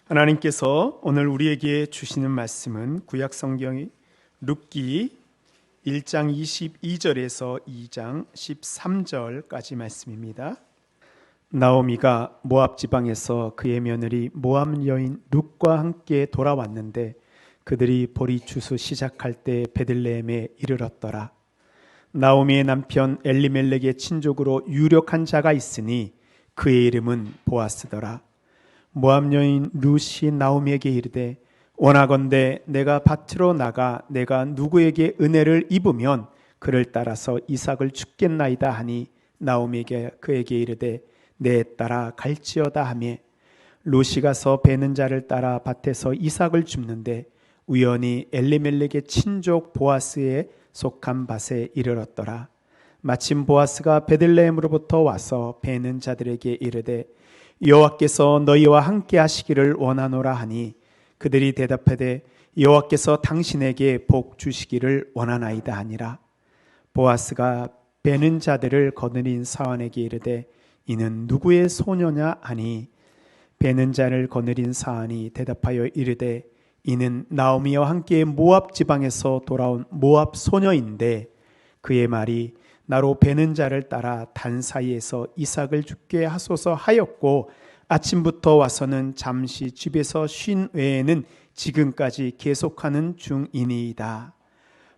하나님께서 오늘 우리에게 주시는 말씀은 구약 성경 룻기 1장 22절에서 2장 13절까지 말씀입니다. 나오미가 모압 지방에서 그의 며느리 모압 여인 룻과 함께 돌아왔는데 그들이 보리 추수 시작할 때 베들레헴에 이르렀더라. 나오미의 남편 엘리멜렉의 친족으로 유력한 자가 있으니 그의 이름은 보아스더라. 모압 여인 룻이 나오미에게 이르되 원하건대 내가 밭으로 나가 내가 누구에게 은혜를 입으면 그를 따라서 이삭을 줍겠나이다 하니 나오미에게 그에게 이르되 내 따라 갈지어다 하며 룻이 가서 베는 자를 따라 밭에서 이삭을 줍는데 우연히 엘리멜렉의 친족 보아스에 속한 밭에 이르렀더라. 마침 보아스가 베들레헴으로부터 와서 베는 자들에게 이르되 여호와께서 너희와 함께 하시기를 원하노라 하니 그들이 대답하되 여호와께서 당신에게 복 주시기를 원하나이다 하니라. 보아스가 베는 자들을 거느린 사환에게 이르되 이는 누구의 소녀냐 하니 베는 자를 거느린 사환이 대답하여 이르되 이는 나오미와 함께 모압 지방에서 돌아온 모압 소녀인데 그의 말이 나로 베는 자를 따라 단 사이에서 이삭을 죽게 하소서 하였고 아침부터 와서는 잠시 집에서 쉰 외에는 지금까지 계속하는 중이니이다.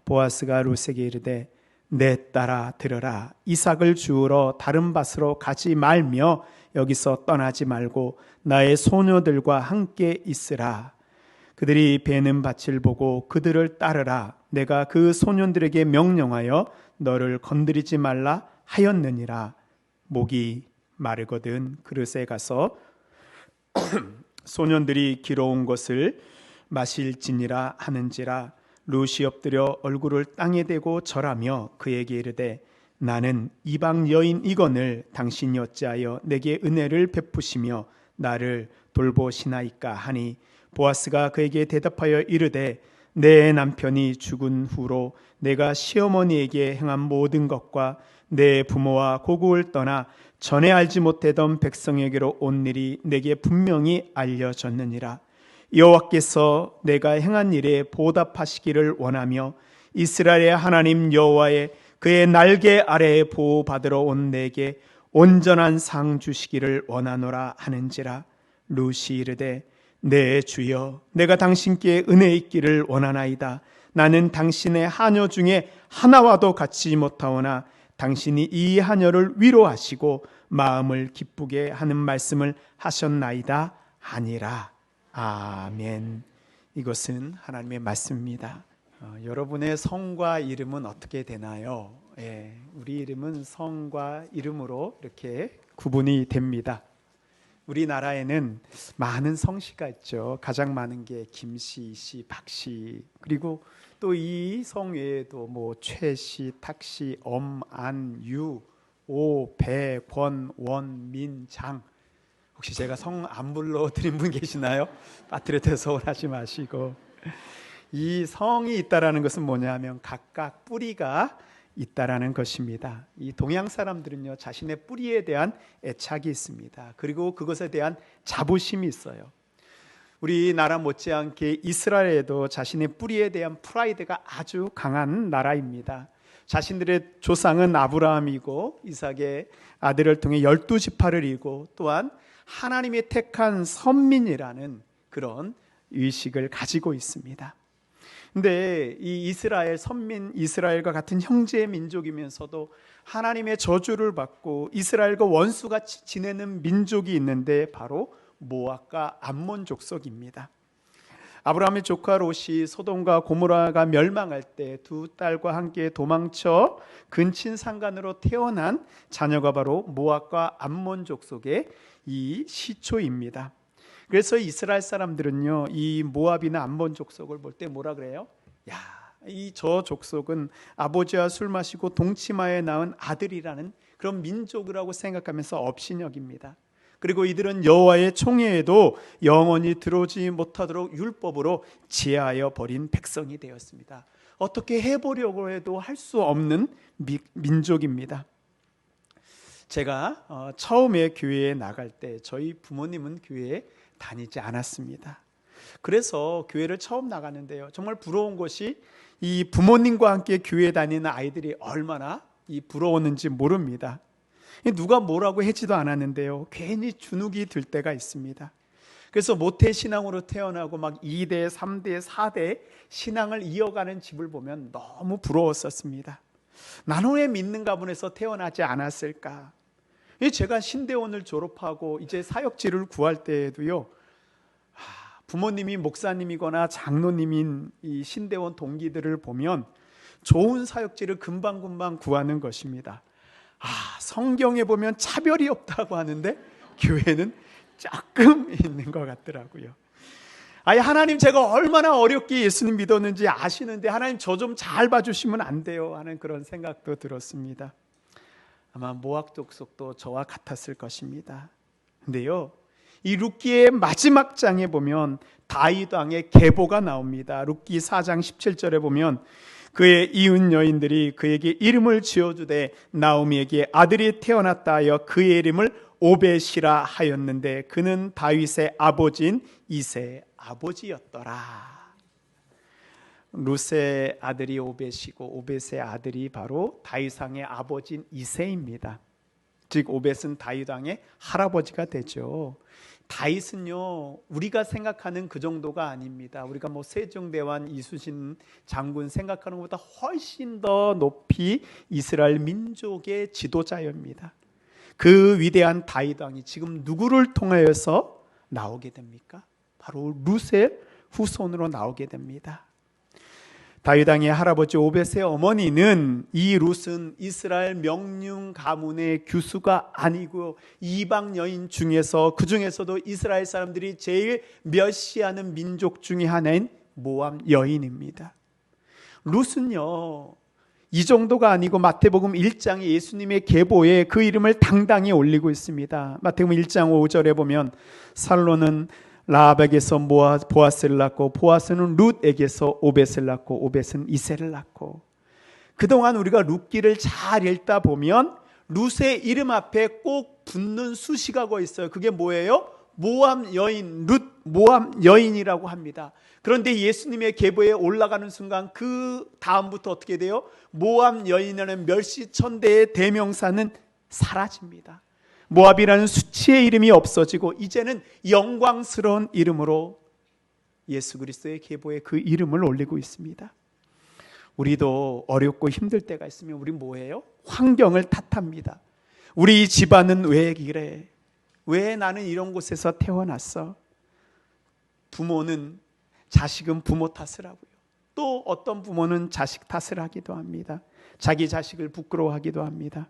보아스가 룻에게 이르되 내 딸아 들으라. 이삭을 주우러 다른 밭으로 가지 말며 여기서 떠나지 말고 나의 소녀들과 함께 있으라. 그들이 베는 밭을 보고 그들을 따르라. 내가 그 소년들에게 명령하여 너를 건드리지 말라 하였느니라. 목이 마르거든 그릇에 가서 소년들이 길어온 것을 마실지니라 하는지라. 룻이 엎드려 얼굴을 땅에 대고 절하며 그에게 이르되 나는 이방 여인이거늘 당신이 어찌하여 내게 은혜를 베푸시며 나를 돌보시나이까 하니 보아스가 그에게 대답하여 이르되 내 남편이 죽은 후로 내가 시어머니에게 행한 모든 것과 내 부모와 고국을 떠나 전에 알지 못하던 백성에게로 온 일이 내게 분명히 알려졌느니라. 여호와께서 내가 행한 일에 보답하시기를 원하며 이스라엘의 하나님 여호와의 그의 날개 아래에 보호받으러 온 내게 온전한 상 주시기를 원하노라 하는지라. 룻이 이르되 네 주여 내가 당신께 은혜 있기를 원하나이다. 나는 당신의 하녀 중에 하나와도 같이 못하오나 당신이 이 하녀를 위로하시고 마음을 기쁘게 하는 말씀을 하셨나이다 하니라. 아멘. 이것은 하나님의 말씀입니다. 여러분의 성과 이름은 어떻게 되나요? 우리 이름은 성과 이름으로 이렇게 구분이 됩니다. 우리나라에는 많은 성씨가 있죠. 가장 많은 게 김씨, 이씨, 박씨, 그리고 또 이 성 외에도 최씨, 탁씨, 엄, 안, 유, 오, 배, 권, 원, 민, 장. 혹시 제가 성 안 불러드린 분 계시나요? 빠뜨려서 서운하지 마시고. 이 성이 있다라는 것은 뭐냐면 각각 뿌리가 있다라는 것입니다. 이 동양 사람들은요 자신의 뿌리에 대한 애착이 있습니다. 그리고 그것에 대한 자부심이 있어요. 우리나라 못지않게 이스라엘에도 자신의 뿌리에 대한 프라이드가 아주 강한 나라입니다. 자신들의 조상은 아브라함이고 이삭의 아들을 통해 12지파를 이루고 또한 하나님의 택한 선민이라는 그런 의식을 가지고 있습니다. 근데 이 이스라엘 선민 이스라엘과 같은 형제 민족이면서도 하나님의 저주를 받고 이스라엘과 원수같이 지내는 민족이 있는데 바로 모압과 암몬 족속입니다. 아브라함의 조카 롯이 소돔과 고모라가 멸망할 때 두 딸과 함께 도망쳐 근친 상간으로 태어난 자녀가 바로 모압과 암몬 족속의 이 시초입니다. 그래서 이스라엘 사람들은요 이 모압이나 암몬 족속을 볼 때 뭐라 그래요? 이 저 족속은 아버지와 술 마시고 동치마에 낳은 아들이라는 그런 민족이라고 생각하면서 업신여깁니다. 그리고 이들은 여호와의 총회에도 영원히 들어오지 못하도록 율법으로 제하여 버린 백성이 되었습니다. 어떻게 해보려고 해도 할 수 없는 민족입니다. 제가 처음에 교회에 나갈 때 저희 부모님은 교회에 다니지 않았습니다. 그래서 교회를 처음 나가는데요, 정말 부러운 것이 이 부모님과 함께 교회에 다니는 아이들이 얼마나 부러웠는지 모릅니다. 누가 뭐라고 하지도 않았는데요, 괜히 주눅이 들 때가 있습니다. 그래서 모태신앙으로 태어나고 막 2대, 3대, 4대 신앙을 이어가는 집을 보면 너무 부러웠었습니다. 나는 왜 믿는 가문에서 태어나지 않았을까? 제가 신대원을 졸업하고 이제 사역지를 구할 때에도요, 부모님이 목사님이거나 장로님인 이 신대원 동기들을 보면 좋은 사역지를 금방금방 구하는 것입니다. 성경에 보면 차별이 없다고 하는데 교회는 조금 있는 것 같더라고요. 하나님, 제가 얼마나 어렵게 예수님 믿었는지 아시는데 하나님 저 좀 잘 봐주시면 안 돼요 하는 그런 생각도 들었습니다. 아마 모학 족속도 저와 같았을 것입니다. 근데요, 이 룻기의 마지막 장에 보면 다윗 왕의 계보가 나옵니다. 룻기 4장 17절에 보면 그의 이웃 여인들이 그에게 이름을 지어주되 나오미에게 아들이 태어났다 하여 그의 이름을 오벳이라 하였는데 그는 다윗의 아버지인 이새의 아버지였더라. 룻의 아들이 오벳이고 오벳의 아들이 바로 다윗 왕의 아버지인 이새입니다. 즉 오벳은 다윗 왕의 할아버지가 되죠. 다윗은요, 우리가 생각하는 그 정도가 아닙니다. 우리가 세종대왕 이순신 장군 생각하는 것보다 훨씬 더 높이 이스라엘 민족의 지도자입니다. 그 위대한 다윗 왕이 지금 누구를 통하여서 나오게 됩니까? 바로 룻의 후손으로 나오게 됩니다. 다윗 왕의 할아버지 오벳의 어머니는 이 룻은 이스라엘 명륜 가문의 규수가 아니고 이방 여인 중에서, 그 중에서도 이스라엘 사람들이 제일 멸시하는 민족 중에 하나인 모압 여인입니다. 룻은요, 이 정도가 아니고 마태복음 1장에 예수님의 계보에 그 이름을 당당히 올리고 있습니다. 마태복음 1장 5절에 보면 살로는 라합에게서 보아스를 낳고 보아스는 룻에게서 오벳을 낳고 오벳은 이새를 낳고. 그동안 우리가 룻기를 잘 읽다 보면 룻의 이름 앞에 꼭 붙는 수식어가 있어요. 그게 뭐예요? 모압 여인, 룻 모압 여인이라고 합니다. 그런데 예수님의 계보에 올라가는 순간 그 다음부터 어떻게 돼요? 모압 여인이라는 멸시천대의 대명사는 사라집니다. 모압이라는 수치의 이름이 없어지고 이제는 영광스러운 이름으로 예수 그리스도의 계보에 그 이름을 올리고 있습니다. 우리도 어렵고 힘들 때가 있으면 우리 뭐예요? 환경을 탓합니다. 우리 집안은 왜 이래? 왜 나는 이런 곳에서 태어났어? 부모는, 자식은 부모 탓을 하고요. 또 어떤 부모는 자식 탓을 하기도 합니다. 자기 자식을 부끄러워하기도 합니다.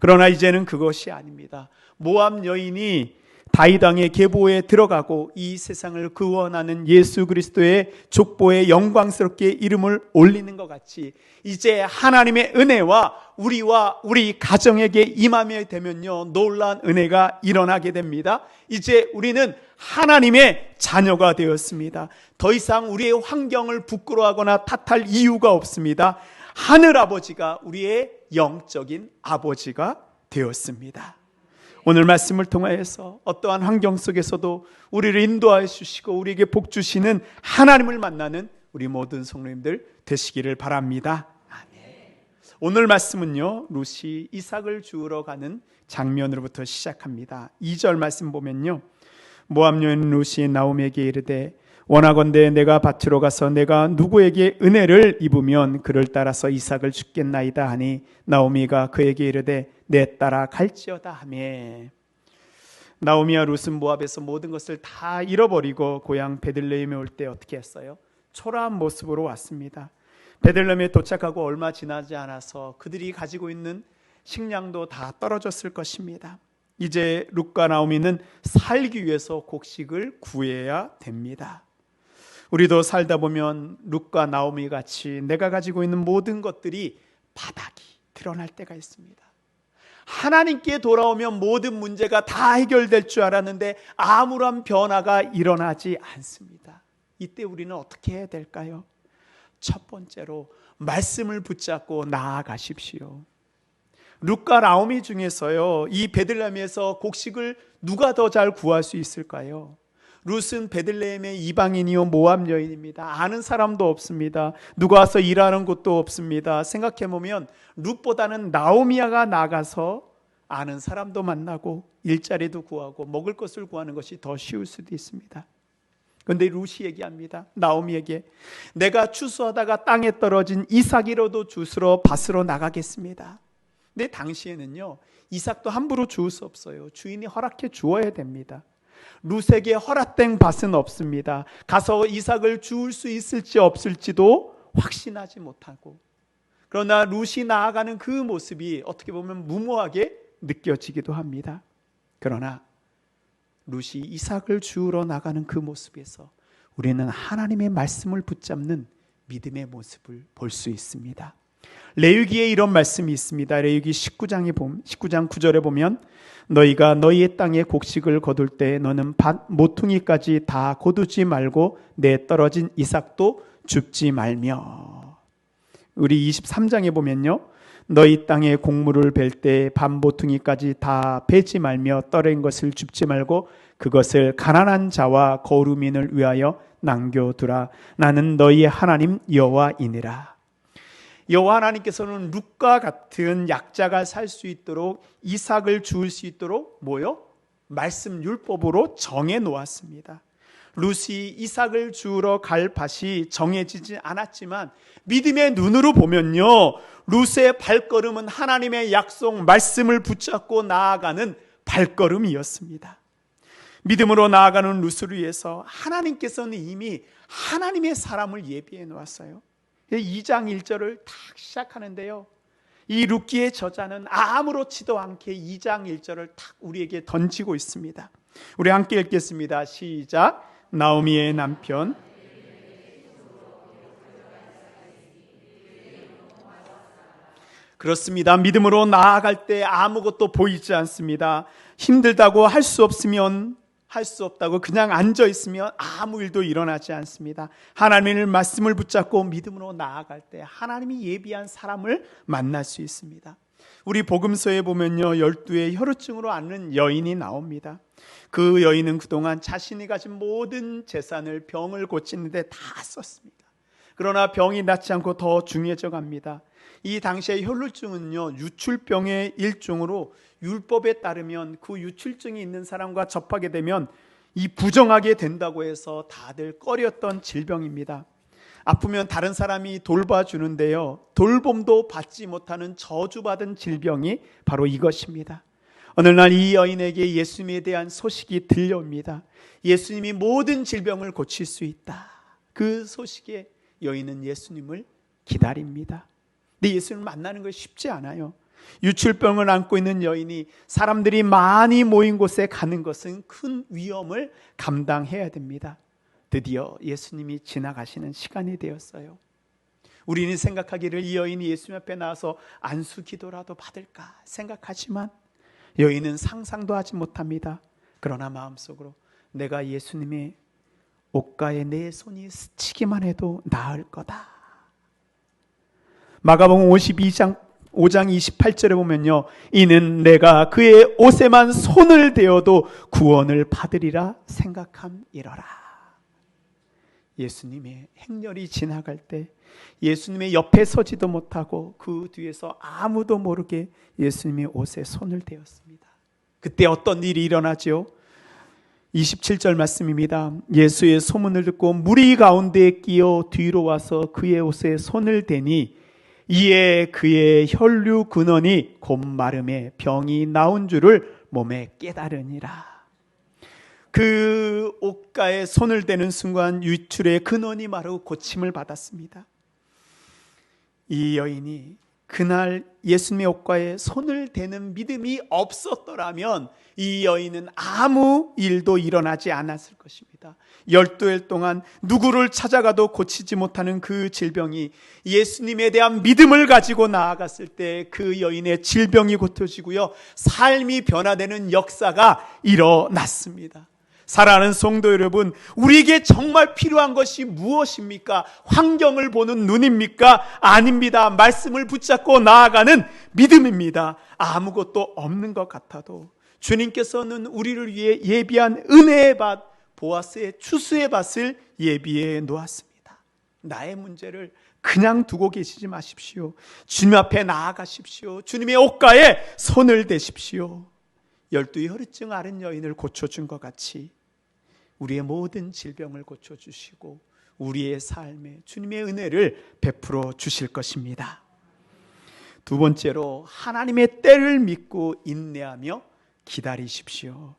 그러나 이제는 그것이 아닙니다. 모압 여인이 다윗 왕의 계보에 들어가고 이 세상을 구원하는 예수 그리스도의 족보에 영광스럽게 이름을 올리는 것 같이 이제 하나님의 은혜와 우리와 우리 가정에게 임하게 되면요, 놀라운 은혜가 일어나게 됩니다. 이제 우리는 하나님의 자녀가 되었습니다. 더 이상 우리의 환경을 부끄러워하거나 탓할 이유가 없습니다. 하늘아버지가 우리의 영적인 아버지가 되었습니다. 오늘 말씀을 통하여서 어떠한 환경 속에서도 우리를 인도하여 주시고 우리에게 복 주시는 하나님을 만나는 우리 모든 성도님들 되시기를 바랍니다. 아멘. 오늘 말씀은요, 룻이 이삭을 주우러 가는 장면으로부터 시작합니다. 2절 말씀 보면요, 모압 여인 룻이 나오미에게 이르되 원하건대 내가 밭으로 가서 내가 누구에게 은혜를 입으면 그를 따라서 이삭을 주겠나이다 하니 나오미가 그에게 이르되 내 따라 갈지어다 하매. 나오미와 룻은 모압에서 모든 것을 다 잃어버리고 고향 베들레헴에 올 때 어떻게 했어요? 초라한 모습으로 왔습니다. 베들레헴에 도착하고 얼마 지나지 않아서 그들이 가지고 있는 식량도 다 떨어졌을 것입니다. 이제 룻과 나오미는 살기 위해서 곡식을 구해야 됩니다. 우리도 살다 보면 룻과 나오미 같이 내가 가지고 있는 모든 것들이 바닥이 드러날 때가 있습니다. 하나님께 돌아오면 모든 문제가 다 해결될 줄 알았는데 아무런 변화가 일어나지 않습니다. 이때 우리는 어떻게 해야 될까요? 첫 번째로 말씀을 붙잡고 나아가십시오. 룻과 나오미 중에서요, 이 베들레헴에서 곡식을 누가 더 잘 구할 수 있을까요? 룻은 베들레헴의 이방인이요 모압 여인입니다. 아는 사람도 없습니다. 누가 와서 일하는 곳도 없습니다. 생각해보면 룻보다는 나오미가 나가서 아는 사람도 만나고 일자리도 구하고 먹을 것을 구하는 것이 더 쉬울 수도 있습니다. 그런데 룻이 얘기합니다. 나오미에게 내가 추수하다가 땅에 떨어진 이삭이라도 주스러 밭으로 나가겠습니다. 근데 당시에는요, 이삭도 함부로 주울 수 없어요. 주인이 허락해 주어야 됩니다. 룻에게 허락된 밭은 없습니다. 가서 이삭을 주울 수 있을지 없을지도 확신하지 못하고, 그러나 룻이 나아가는 그 모습이 어떻게 보면 무모하게 느껴지기도 합니다. 그러나 룻이 이삭을 주우러 나가는 그 모습에서 우리는 하나님의 말씀을 붙잡는 믿음의 모습을 볼 수 있습니다. 레위기에 이런 말씀이 있습니다. 레위기 19장 9절에 보면 너희가 너희의 땅에 곡식을 거둘 때 너는 밭 모퉁이까지 다 거두지 말고 내 떨어진 이삭도 줍지 말며. 우리 23장에 보면요, 너희 땅에 곡물을 벨 때 밭 모퉁이까지 다 베지 말며 떨어진 것을 줍지 말고 그것을 가난한 자와 거루민을 위하여 남겨두라. 나는 너희의 하나님 여호와이니라. 여호와 하나님께서는 룻과 같은 약자가 살 수 있도록 이삭을 주울 수 있도록 말씀 율법으로 정해 놓았습니다. 룻이 이삭을 주우러 갈 밭이 정해지지 않았지만 믿음의 눈으로 보면요, 룻의 발걸음은 하나님의 약속 말씀을 붙잡고 나아가는 발걸음이었습니다. 믿음으로 나아가는 룻을 위해서 하나님께서는 이미 하나님의 사람을 예비해 놓았어요. 2장 1절을 딱 시작하는데요, 이 룻기의 저자는 아무렇지도 않게 2장 1절을 딱 우리에게 던지고 있습니다. 우리 함께 읽겠습니다. 시작. 나오미의 남편 그렇습니다. 믿음으로 나아갈 때 아무것도 보이지 않습니다. 힘들다고 할 수 없으면 할 수 없다고 그냥 앉아 있으면 아무 일도 일어나지 않습니다. 하나님의 말씀을 붙잡고 믿음으로 나아갈 때 하나님이 예비한 사람을 만날 수 있습니다. 우리 복음서에 보면요, 12의 혈루증으로 앓는 여인이 나옵니다. 그 여인은 그동안 자신이 가진 모든 재산을 병을 고치는데 다 썼습니다. 그러나 병이 낫지 않고 더 중해져 갑니다. 이 당시의 혈루증은요, 유출병의 일종으로 율법에 따르면 그 유출증이 있는 사람과 접하게 되면 이 부정하게 된다고 해서 다들 꺼렸던 질병입니다. 아프면 다른 사람이 돌봐주는데요, 돌봄도 받지 못하는 저주받은 질병이 바로 이것입니다. 어느 날 이 여인에게 예수님에 대한 소식이 들려옵니다. 예수님이 모든 질병을 고칠 수 있다. 그 소식에 여인은 예수님을 기다립니다. 근데 예수님을 만나는 것이 쉽지 않아요. 유출병을 안고 있는 여인이 사람들이 많이 모인 곳에 가는 것은 큰 위험을 감당해야 됩니다. 드디어 예수님이 지나가시는 시간이 되었어요. 우리는 생각하기를 이 여인이 예수님 앞에 나와서 안수 기도라도 받을까 생각하지만 여인은 상상도 하지 못합니다. 그러나 마음속으로 내가 예수님의 옷가에 내 손이 스치기만 해도 나을 거다. 마가복음 52장 5장 28절에 보면요, 이는 내가 그의 옷에만 손을 대어도 구원을 받으리라 생각함이러라. 예수님의 행렬이 지나갈 때 예수님의 옆에 서지도 못하고 그 뒤에서 아무도 모르게 예수님의 옷에 손을 대었습니다. 그때 어떤 일이 일어나죠? 27절 말씀입니다. 예수의 소문을 듣고 무리 가운데에 끼어 뒤로 와서 그의 옷에 손을 대니 이에 그의 혈류 근원이 곧 마름에 병이 나온 줄을 몸에 깨달으니라. 그 옷가에 손을 대는 순간 유출의 근원이 마르고 고침을 받았습니다. 이 여인이 그날 예수님의 옷가에 손을 대는 믿음이 없었더라면 이 여인은 아무 일도 일어나지 않았을 것입니다. 12일 동안 누구를 찾아가도 고치지 못하는 그 질병이 예수님에 대한 믿음을 가지고 나아갔을 때 그 여인의 질병이 고쳐지고요, 삶이 변화되는 역사가 일어났습니다. 사랑하는 성도 여러분, 우리에게 정말 필요한 것이 무엇입니까? 환경을 보는 눈입니까? 아닙니다. 말씀을 붙잡고 나아가는 믿음입니다. 아무것도 없는 것 같아도 주님께서는 우리를 위해 예비한 은혜의 밭, 보아스의 추수의 밭을 예비해 놓았습니다. 나의 문제를 그냥 두고 계시지 마십시오. 주님 앞에 나아가십시오. 주님의 옷가에 손을 대십시오. 12 혈루증 앓은 여인을 고쳐준 것 같이 우리의 모든 질병을 고쳐주시고 우리의 삶에 주님의 은혜를 베풀어 주실 것입니다. 두 번째로, 하나님의 때를 믿고 인내하며 기다리십시오.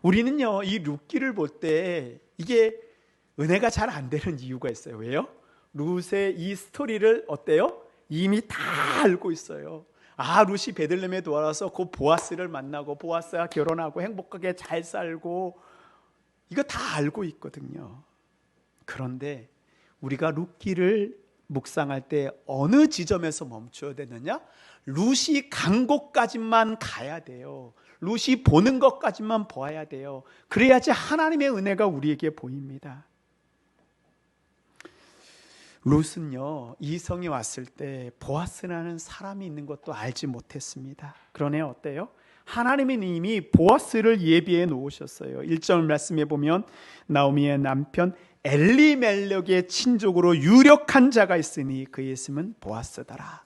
우리는요, 이 룻기를 볼 때 이게 은혜가 잘 안 되는 이유가 있어요. 왜요? 룻의 이 스토리를 어때요? 이미 다 알고 있어요. 룻이 베들레헴에 돌아와서 그 보아스를 만나고 보아스와 결혼하고 행복하게 잘 살고, 이거 다 알고 있거든요. 그런데 우리가 룻기를 묵상할 때 어느 지점에서 멈춰야 되느냐? 룻이 간 곳까지만 가야 돼요. 룻이 보는 것까지만 보아야 돼요. 그래야지 하나님의 은혜가 우리에게 보입니다. 룻은요, 이 성에 왔을 때 보아스라는 사람이 있는 것도 알지 못했습니다. 그러네, 어때요? 하나님은 이미 보아스를 예비해 놓으셨어요. 1절 말씀에 보면 나오미의 남편 엘리멜렉의 친족으로 유력한 자가 있으니 그의 이름은 보아스더라.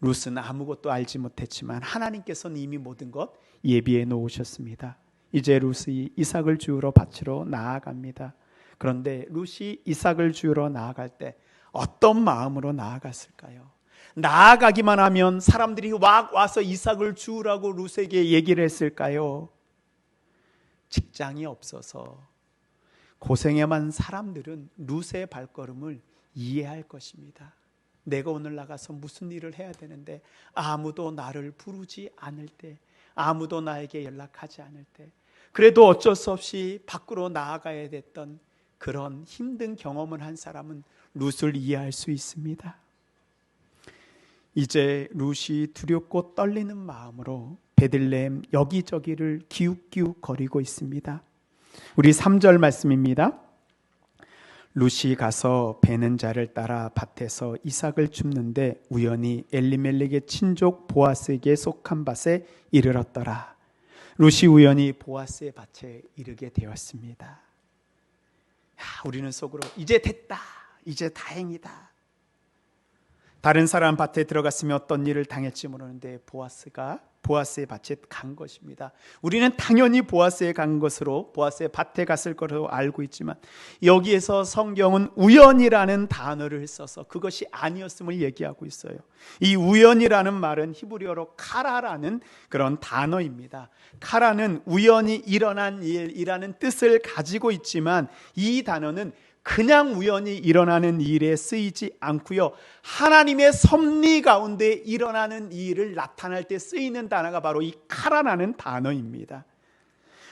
룻은 아무것도 알지 못했지만 하나님께서는 이미 모든 것 예비해 놓으셨습니다. 이제 룻이 이삭을 주우러 밭으로 나아갑니다. 그런데 룻이 이삭을 주우러 나아갈 때 어떤 마음으로 나아갔을까요? 나아가기만 하면 사람들이 와서 이삭을 주우라고 룻에게 얘기를 했을까요? 직장이 없어서 고생해만 사람들은 룻의 발걸음을 이해할 것입니다. 내가 오늘 나가서 무슨 일을 해야 되는데 아무도 나를 부르지 않을 때, 아무도 나에게 연락하지 않을 때, 그래도 어쩔 수 없이 밖으로 나아가야 됐던 그런 힘든 경험을 한 사람은 룻을 이해할 수 있습니다. 이제 룻이 두렵고 떨리는 마음으로 베들레헴 여기저기를 기웃기웃 거리고 있습니다. 우리 3절 말씀입니다. 룻이 가서 베는 자를 따라 밭에서 이삭을 줍는데 우연히 엘리멜렉의 친족 보아스에게 속한 밭에 이르렀더라. 룻이 우연히 보아스의 밭에 이르게 되었습니다. 우리는 속으로 이제 됐다, 이제 다행이다. 다른 사람 밭에 들어갔으면 어떤 일을 당할지 모르는데 보아스가 보아스의 밭에 간 것입니다. 우리는 당연히 보아스에 간 것으로, 보아스의 밭에 갔을 것으로 알고 있지만 여기에서 성경은 우연이라는 단어를 써서 그것이 아니었음을 얘기하고 있어요. 이 우연이라는 말은 히브리어로 카라라는 그런 단어입니다. 카라는 우연히 일어난 일이라는 뜻을 가지고 있지만 이 단어는 그냥 우연히 일어나는 일에 쓰이지 않고요, 하나님의 섭리 가운데 일어나는 일을 나타낼 때 쓰이는 단어가 바로 이 카라라는 단어입니다.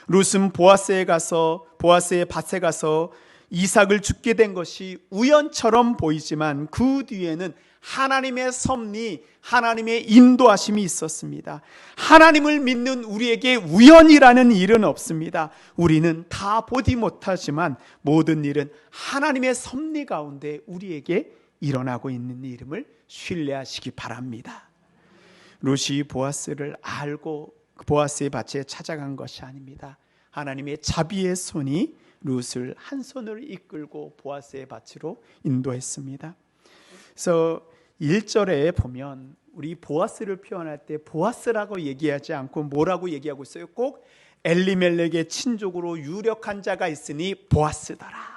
룻은 보아스의 밭에 가서 이삭을 줍게 된 것이 우연처럼 보이지만 그 뒤에는 하나님의 섭리, 하나님의 인도하심이 있었습니다. 하나님을 믿는 우리에게 우연이라는 일은 없습니다. 우리는 다 보지 못하지만 모든 일은 하나님의 섭리 가운데 우리에게 일어나고 있는 이름을 신뢰하시기 바랍니다. 룻이 보아스를 알고 보아스의 밭에 찾아간 것이 아닙니다. 하나님의 자비의 손이 룻을 한 손으로 이끌고 보아스의 밭으로 인도했습니다. 그래서 1절에 보면 우리 보아스를 표현할 때 보아스라고 얘기하지 않고 뭐라고 얘기하고 있어요? 꼭 엘리멜렉의 친족으로 유력한 자가 있으니 보아스더라.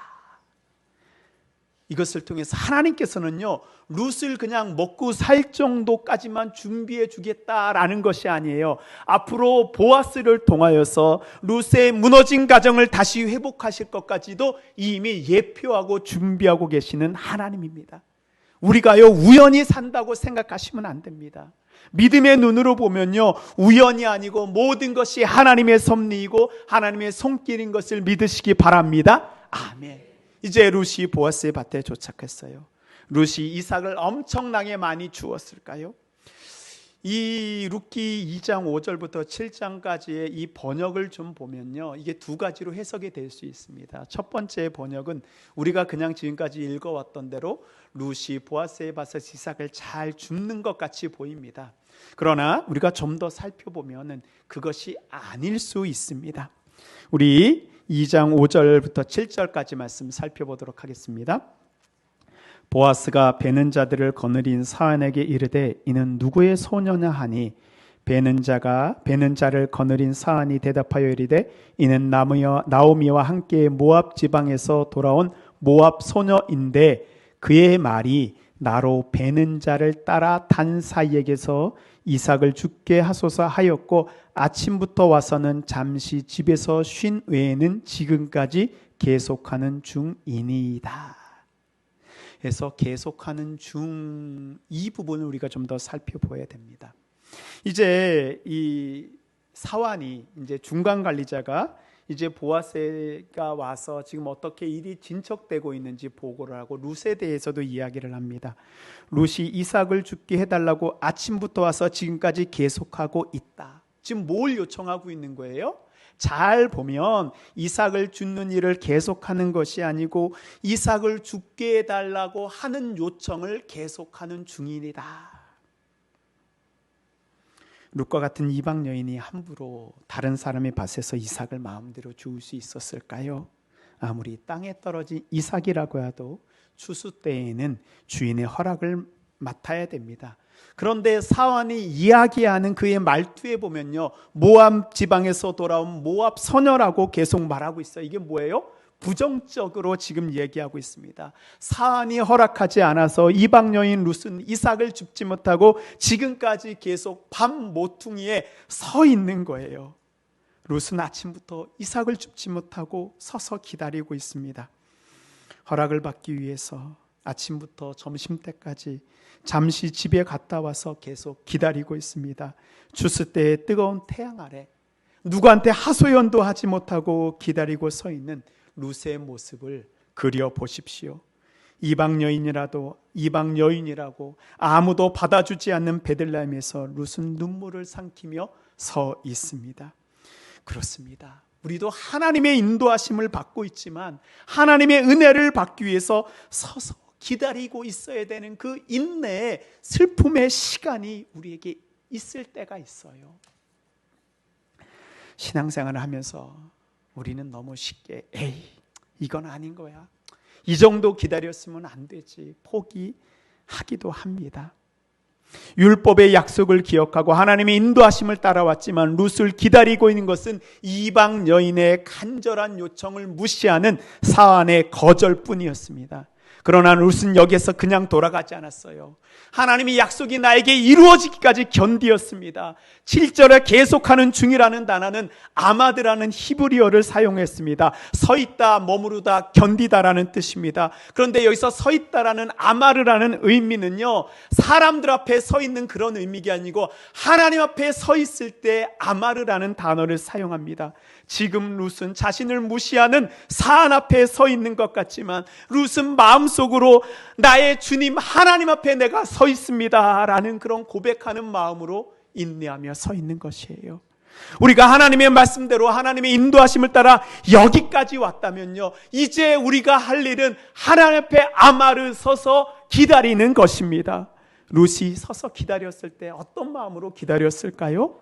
이것을 통해서 하나님께서는요, 룻을 그냥 먹고 살 정도까지만 준비해 주겠다라는 것이 아니에요. 앞으로 보아스를 통하여서 룻의 무너진 가정을 다시 회복하실 것까지도 이미 예표하고 준비하고 계시는 하나님입니다. 우리가요, 우연히 산다고 생각하시면 안 됩니다. 믿음의 눈으로 보면요, 우연이 아니고 모든 것이 하나님의 섭리이고 하나님의 손길인 것을 믿으시기 바랍니다. 아멘. 이제 룻이 보아스의 밭에 도착했어요. 룻이 이삭을 엄청나게 많이 주었을까요? 이 룻기 2장 5절부터 7장까지의 이 번역을 좀 보면요, 이게 두 가지로 해석이 될 수 있습니다. 첫 번째 번역은 우리가 그냥 지금까지 읽어왔던 대로 룻이 보아스의 밭에서 이삭을 잘 줍는 것 같이 보입니다. 그러나 우리가 좀 더 살펴보면 그것이 아닐 수 있습니다. 우리 2장 5절부터 7절까지 말씀 살펴보도록 하겠습니다. 보아스가 베는 자들을 거느린 사안에게 이르되 이는 누구의 소녀냐 하니 베는 자를 거느린 사안이 대답하여 이르되 이는 나오미와 함께 모압 지방에서 돌아온 모압 소녀인데 그의 말이 나로 베는 자를 따라 단 사이에게서 이삭을 죽게 하소서 하였고 아침부터 와서는 잠시 집에서 쉰 외에는 지금까지 계속하는 중이니이다. 해서 계속하는 중 이 부분을 우리가 좀 더 살펴봐야 됩니다. 이제 이 사환이 이제 중간 관리자가 이제 보아스가 와서 지금 어떻게 일이 진척되고 있는지 보고를 하고 룻에 대해서도 이야기를 합니다. 룻이 이삭을 죽게 해달라고 아침부터 와서 지금까지 계속하고 있다. 지금 뭘 요청하고 있는 거예요? 잘 보면 이삭을 죽는 일을 계속하는 것이 아니고 이삭을 죽게 해달라고 하는 요청을 계속하는 중이다. 룻과 같은 이방 여인이 함부로 다른 사람의 밭에서 이삭을 마음대로 주울 수 있었을까요? 아무리 땅에 떨어진 이삭이라고 해도 추수 때에는 주인의 허락을 맡아야 됩니다. 그런데 사환이 이야기하는 그의 말투에 보면요, 모압 지방에서 돌아온 모압 소녀라고 계속 말하고 있어요. 이게 뭐예요? 부정적으로 지금 얘기하고 있습니다. 사환이 허락하지 않아서 이방 여인 룻은 이삭을 줍지 못하고 지금까지 계속 밤 모퉁이에 서 있는 거예요. 룻은 아침부터 이삭을 줍지 못하고 서서 기다리고 있습니다. 허락을 받기 위해서 아침부터 점심때까지 잠시 집에 갔다 와서 계속 기다리고 있습니다. 추수 때의 뜨거운 태양 아래 누구한테 하소연도 하지 못하고 기다리고 서 있는 룻의 모습을 그려보십시오. 이방 여인이라고 아무도 받아주지 않는 베들레헴에서 룻은 눈물을 삼키며 서 있습니다. 그렇습니다. 우리도 하나님의 인도하심을 받고 있지만 하나님의 은혜를 받기 위해서 서서 기다리고 있어야 되는 그 인내의 슬픔의 시간이 우리에게 있을 때가 있어요. 신앙생활을 하면서 우리는 너무 쉽게 이건 아닌 거야, 이 정도 기다렸으면 안 되지, 포기하기도 합니다. 율법의 약속을 기억하고 하나님의 인도하심을 따라왔지만 룻을 기다리고 있는 것은 이방 여인의 간절한 요청을 무시하는 사환의 거절뿐이었습니다. 그러나 룻은 여기에서 그냥 돌아가지 않았어요. 하나님의 약속이 나에게 이루어지기까지 견디었습니다. 7절에 계속하는 중이라는 단어는 아마드라는 히브리어를 사용했습니다. 서 있다, 머무르다, 견디다라는 뜻입니다. 그런데 여기서 서 있다라는 아마르라는 의미는요, 사람들 앞에 서 있는 그런 의미가 아니고 하나님 앞에 서 있을 때 아마르라는 단어를 사용합니다. 지금 룻은 자신을 무시하는 사안 앞에 서 있는 것 같지만 룻은 마음속으로 나의 주님 하나님 앞에 내가 서 있습니다 라는 그런 고백하는 마음으로 인내하며 서 있는 것이에요. 우리가 하나님의 말씀대로 하나님의 인도하심을 따라 여기까지 왔다면요, 이제 우리가 할 일은 하나님 앞에 아마르 서서 기다리는 것입니다. 룻이 서서 기다렸을 때 어떤 마음으로 기다렸을까요?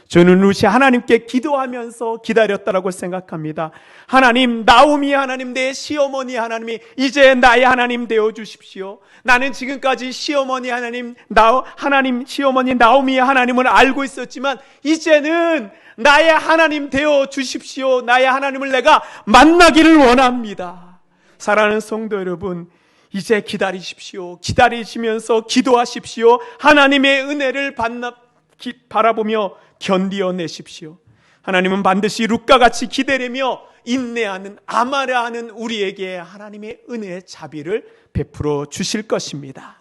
저는 룻이 하나님께 기도하면서 기다렸다라고 생각합니다. 하나님, 나오미 하나님, 내 시어머니 하나님이 이제 나의 하나님 되어 주십시오. 나는 지금까지 시어머니 나오미 하나님을 알고 있었지만 이제는 나의 하나님 되어 주십시오. 나의 하나님을 내가 만나기를 원합니다. 사랑하는 성도 여러분, 이제 기다리십시오. 기다리시면서 기도하십시오. 하나님의 은혜를 바라보며 견디어내십시오. 하나님은 반드시 룻과 같이 기다리며 인내하는 아마르하는 우리에게 하나님의 은혜의 자비를 베풀어 주실 것입니다.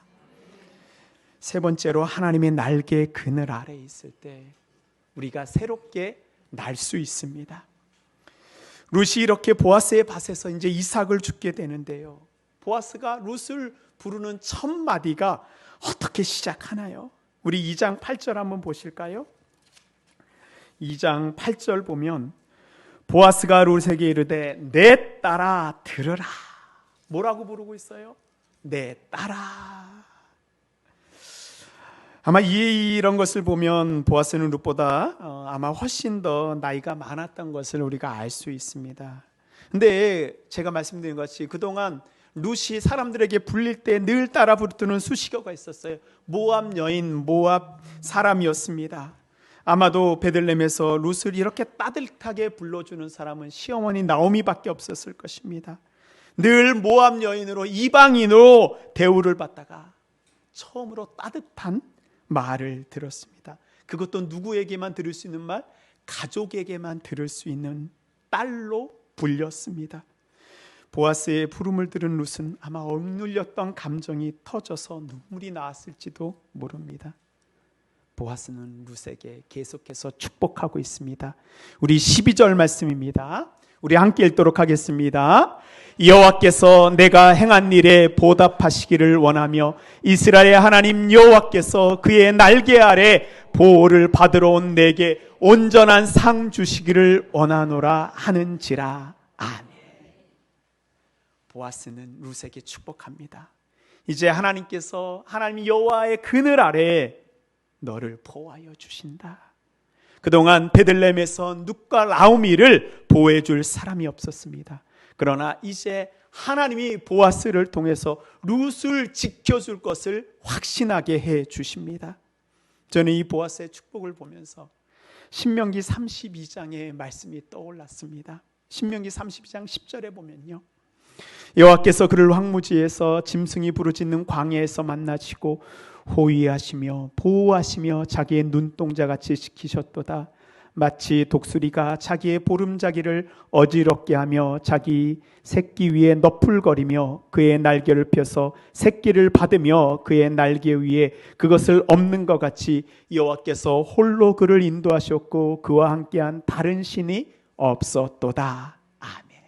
세 번째로, 하나님의 날개 그늘 아래에 있을 때 우리가 새롭게 날 수 있습니다. 룻이 이렇게 보아스의 밭에서 이제 이삭을 죽게 되는데요, 보아스가 룻을 부르는 첫 마디가 어떻게 시작하나요? 우리 2장 8절 한번 보실까요? 2장 8절 보면 보아스가 룻에게 이르되 내 딸아 들으라. 뭐라고 부르고 있어요? 내 딸아. 아마 이런 것을 보면 보아스는 룻보다 아마 훨씬 더 나이가 많았던 것을 우리가 알 수 있습니다. 근데 제가 말씀드린 것 같이 그동안 룻이 사람들에게 불릴 때 늘 따라 부르는 수식어가 있었어요. 모압 여인, 모압 사람이었습니다. 아마도 베들레헴에서 룻을 이렇게 따뜻하게 불러주는 사람은 시어머니 나오미밖에 없었을 것입니다. 늘 모압 여인으로, 이방인으로 대우를 받다가 처음으로 따뜻한 말을 들었습니다. 그것도 누구에게만 들을 수 있는 말? 가족에게만 들을 수 있는 딸로 불렸습니다. 보아스의 부름을 들은 룻은 아마 억눌렸던 감정이 터져서 눈물이 나왔을지도 모릅니다. 보아스는 룻에게 계속해서 축복하고 있습니다. 우리 12절 말씀입니다. 우리 함께 읽도록 하겠습니다. 여호와께서 내가 행한 일에 보답하시기를 원하며 이스라엘의 하나님 여호와께서 그의 날개 아래 보호를 받으러 온 내게 온전한 상 주시기를 원하노라 하는지라. 아멘. 보아스는 룻에게 축복합니다. 이제 하나님께서 하나님 여호와의 그늘 아래 너를 보호하여 주신다. 그동안 베들레헴에서 룻과 나오미를 보호해 줄 사람이 없었습니다. 그러나 이제 하나님이 보아스를 통해서 룻을 지켜줄 것을 확신하게 해 주십니다. 저는 이 보아스의 축복을 보면서 신명기 32장의 말씀이 떠올랐습니다. 신명기 32장 10절에 보면요, 여호와께서 그를 황무지에서 짐승이 부르짖는 광야에서 만나시고 호위하시며 보호하시며 자기의 눈동자같이 지키셨도다. 마치 독수리가 자기의 보름자기를 어지럽게 하며 자기 새끼 위에 너풀거리며 그의 날개를 펴서 새끼를 받으며 그의 날개 위에 그것을 엎는 것 같이 여호와께서 홀로 그를 인도하셨고 그와 함께한 다른 신이 없었도다. 아멘.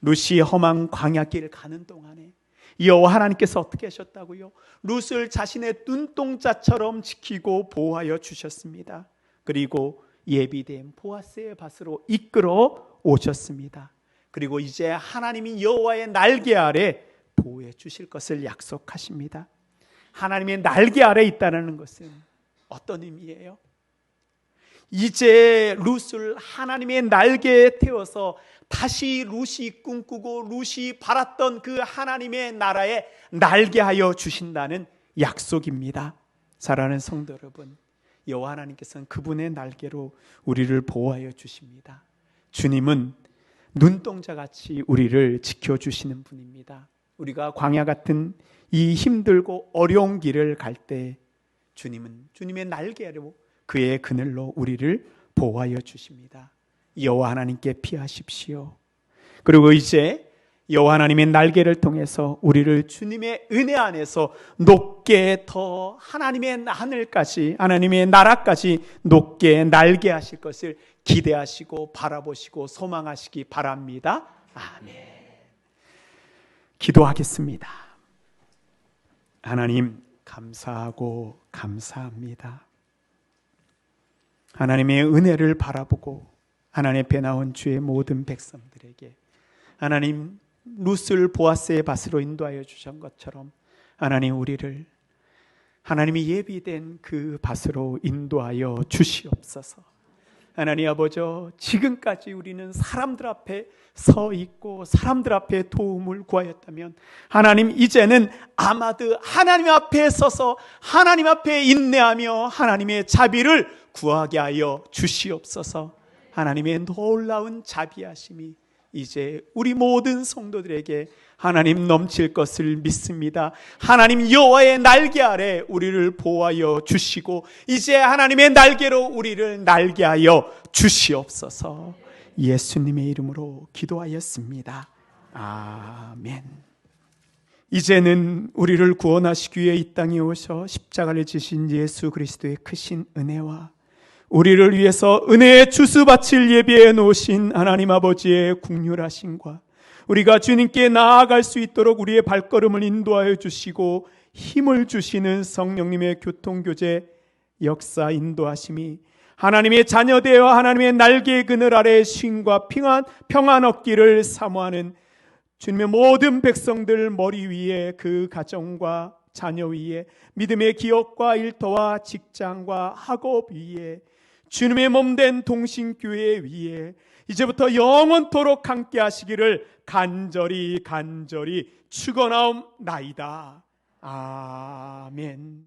룻이 험한 광야길을 가는 동안에 여호와 하나님께서 어떻게 하셨다고요? 룻을 자신의 눈동자처럼 지키고 보호하여 주셨습니다. 그리고 예비된 보아스의 밭으로 이끌어 오셨습니다. 그리고 이제 하나님이 여호와의 날개 아래 보호해 주실 것을 약속하십니다. 하나님의 날개 아래 있다는 것은 어떤 의미예요? 이제 룻을 하나님의 날개에 태워서 다시 룻이 꿈꾸고 룻이 바랐던 그 하나님의 나라에 날개하여 주신다는 약속입니다. 사랑하는 성도 여러분, 여호와 하나님께서는 그분의 날개로 우리를 보호하여 주십니다. 주님은 눈동자같이 우리를 지켜주시는 분입니다. 우리가 광야 같은 이 힘들고 어려운 길을 갈 때 주님은 주님의 날개로 그의 그늘로 우리를 보호하여 주십니다. 여호와 하나님께 피하십시오. 그리고 이제 여호와 하나님의 날개를 통해서 우리를 주님의 은혜 안에서 높게 더 하나님의 하늘까지, 하나님의 나라까지 높게 날게 하실 것을 기대하시고 바라보시고 소망하시기 바랍니다. 아멘. 기도하겠습니다. 하나님, 감사하고 감사합니다. 하나님의 은혜를 바라보고 하나님 앞에 나온 주의 모든 백성들에게 하나님 룻을 보아스의 밭으로 인도하여 주신 것처럼 하나님 우리를 하나님이 예비된 그 밭으로 인도하여 주시옵소서. 하나님 아버지, 지금까지 우리는 사람들 앞에 서 있고 사람들 앞에 도움을 구하였다면 하나님 이제는 아마도 하나님 앞에 서서 하나님 앞에 인내하며 하나님의 자비를 구하게 하여 주시옵소서. 하나님의 놀라운 자비하심이 이제 우리 모든 성도들에게 하나님 넘칠 것을 믿습니다. 하나님 여호와의 날개 아래 우리를 보호하여 주시고 이제 하나님의 날개로 우리를 날게 하여 주시옵소서. 예수님의 이름으로 기도하였습니다. 아멘. 이제는 우리를 구원하시기 위해 이 땅에 오셔 십자가를 지신 예수 그리스도의 크신 은혜와 우리를 위해서 은혜의 주수밭을 예비해 놓으신 하나님 아버지의 긍휼하심과 우리가 주님께 나아갈 수 있도록 우리의 발걸음을 인도하여 주시고 힘을 주시는 성령님의 교통교제 역사 인도하심이 하나님의 자녀되어 하나님의 날개의 그늘 아래 쉼과 평안 얻기를 사모하는 주님의 모든 백성들 머리 위에, 그 가정과 자녀 위에, 믿음의 기업과 일터와 직장과 학업 위에, 주님의 몸된 동신교회 위에 이제부터 영원토록 함께 하시기를 간절히 축원하옵나이다. 아멘.